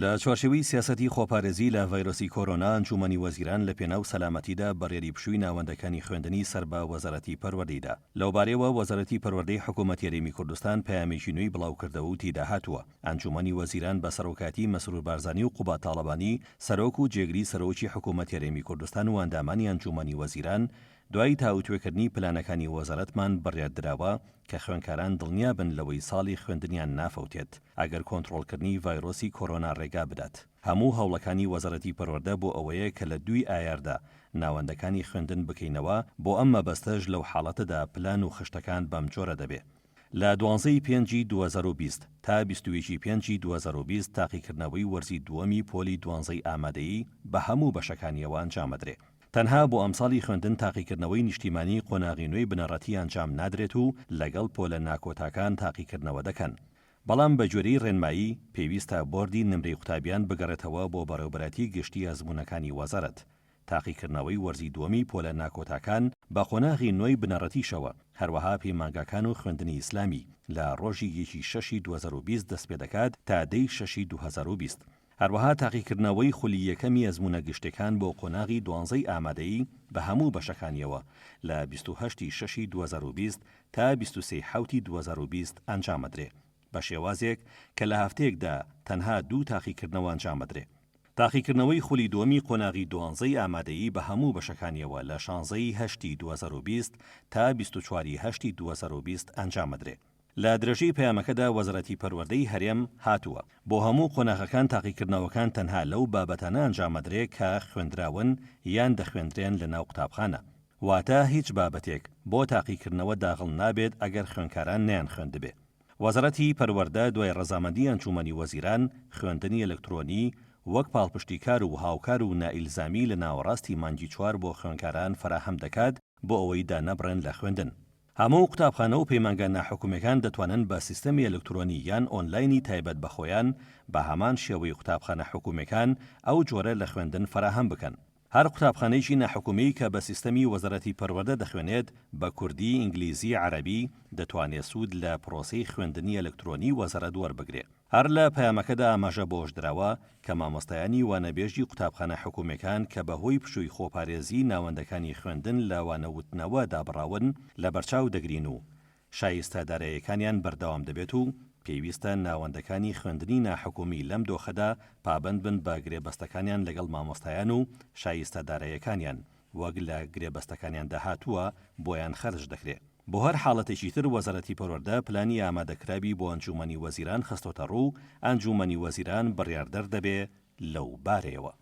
لە چوارچێوەی سیاسەتی خۆپارێزی لە ڤایرۆسی کۆرۆنا ئەنجومەنی وەزیران لە پێناو سەلامەتیدا بەڕێری پشووی ناوەندەکانی خوێندنی سەر بە وەزارەتی پەروەردەیدا. لەوبارەیەوە وەزارەتی پەروەردەی حکوومەتی هەرێمی کوردستان پەیامێکی نوێی بڵاو کردەوە و تێدا هاتووە. ئەنجومەنی وەزیران بە سەرۆکاتی مەسرور بارزانی و قوبات تاڵەبانی سەرۆک و جێگری سەرۆکی حکوومەتی هەرێمی کوردستان و ئەندامانی ئەنجومەنی وەزیران دوای تاوتوێکردنی پلانەکانی وەزارەتمان بڕیاردراوە کە خوێندکاران دڵنیا بن لەوەی ساڵی خوێندنیان نافەوتێت ئەگەر کۆنتڕۆڵکردنی ڤایرۆسی کۆرۆنا ڕێگا بدات. هەموو هەوڵەکانی وەزارەتی پەروەردە بۆ ئەوەیە کە لە 2 ئایاردا ناوەندەکانی خوێندن بکەینەوە بۆ ئەم مەبەستەش لەو حاڵەتەدا پلان و خشتەکان بەم جۆرە دەبێت. لە 12 پێنجی 2020 تا 21 پێنجی 2020 تاقیکردنەوەی وەرزی دووەمی پۆلی 12 ئامادەیی بە هەموو بەشەکانیەوە ئەنجامەدرێت. تەنها بۆ ئەمساڵی خوێندن تاقیکردنەوەی نیشتیمانی قۆناغی نوێی بنەڕەتی ئەنجام نادرێت و لەگەڵ پۆلە ناکۆتاکان تاقیکردنەوە دەکەن. بەڵام بە جۆرەی ڕێنمایی پێویستە بۆردی نمرەی قوتابیان بگەڕێتەوە بۆ بەڕێوەبەرەتی گشتی ئەزموونەکانی وەزارەت. تاقیکردنەوەی وەرزی دووەمی پۆلە ناکۆتاکان بە قۆناغی نوێی بنەڕەتیشەوە هەروەها پەیمانگەکان و خوێندنی ئیسلامی لە ڕۆژی 1 2020 دەست پێ دەکات تا 10 2020. هەروەها تاقیکردنەوەی خولی یەکەمی ئەزموونە گشتەکان بۆ قۆناغی 12 ئامادەیی بە هەموو بەشەکانیەوە لە 28 2020 تا 23 2020 ئەنجامەدرێ بە شێوازێک کە لە هەفتەیەکدا تەنها 2 تاقیکردنەوە ئەنجامەدرێ. تاقیکردنەوەی خولی دووەمی قۆناغی 12 ئامادەیی بە هەموو بەشەکانیەوە لە 16 2020 تا 24 2020 ئەنجامەدرێ. لە درێژەی پەیامەکەدا وەزارەتی پەروەردەی هەرێم هاتووە بۆ هەموو قۆناغەکان تاقیکردنەوەکان تەنها لەو بابەتانە ئەنجامەدرێ کە خوێندراون یان دەخوێندرێن لە ناو قوتابخانە. واتە هیچ بابەتێک بۆ تاقیکردنەوە داخڵ نابێت ئەگەر خوێندکاران نیان خوێندبێ. وەزارەتی پەروەردە دوای ڕەزامەندی ئەنجومەنی وەزیران خوێندنی ئەلکترۆنی وەک پاڵپشتیکار و هاوکار و نائیلزامی لە ناوەڕاستی مانگی 4 بۆ خوێندکاران فراهەم دەکات بۆ ئەوەی دانەبڕێن لە خوێندن. هەموو قوتابخانە و پەیمانگە ناحکومەکان دەتوانن بە سیستەمی ئەلکترۆنی یان ئۆنلاینی تایبەت بەخۆیان بە هەمان شێوەی قوتابخانە حکومەکان ئەو جۆرە لە خوێندن فراهەم بکەن. هەر قوتابخانەیەکی ناحکومی کە بە سیستەمی وەزارەتی پەروەردە دەخوێنێت بە کوردی، ئینگلیزی، عەرەبی دەتوانێت سوود لە پرۆسەی خوێندنی ئەلکترۆنی وەزارەت وەربگرێت. هەر لە پەیامەکەدا ئاماژە بۆش دراوە کە مامۆستایانی وانەبێژی قوتابخانە حکومەکان کە بەهۆی پشووی خۆپارێزی ناوەندەکانی خوێندن لە وانەوتنەوە دابڕاون لە بەرچاو دەگرین و شایستەدارەیەکانیان بەردەوام دەبێت و پێویستە ناوەندەکانی خوێندنی ناحکومی لەم دۆخەدا پابند بن بە گرێبەستەکانیان لەگەڵ مامۆستایان و شایستەدارەیەکانیان وەک لە گرێبەستەکانیان داهاتووە بۆیان خەرج دەکرێت. بۆ هەر حاڵەتێکی تر وەزارەتی پەروەردە پلانی ئامادەکرابی بۆ ئەنجومەنی وەزیران خستۆتە ڕوو ئەنجومەنی وەزیران بڕیاردەر دەبێ لەو بارەیەوە.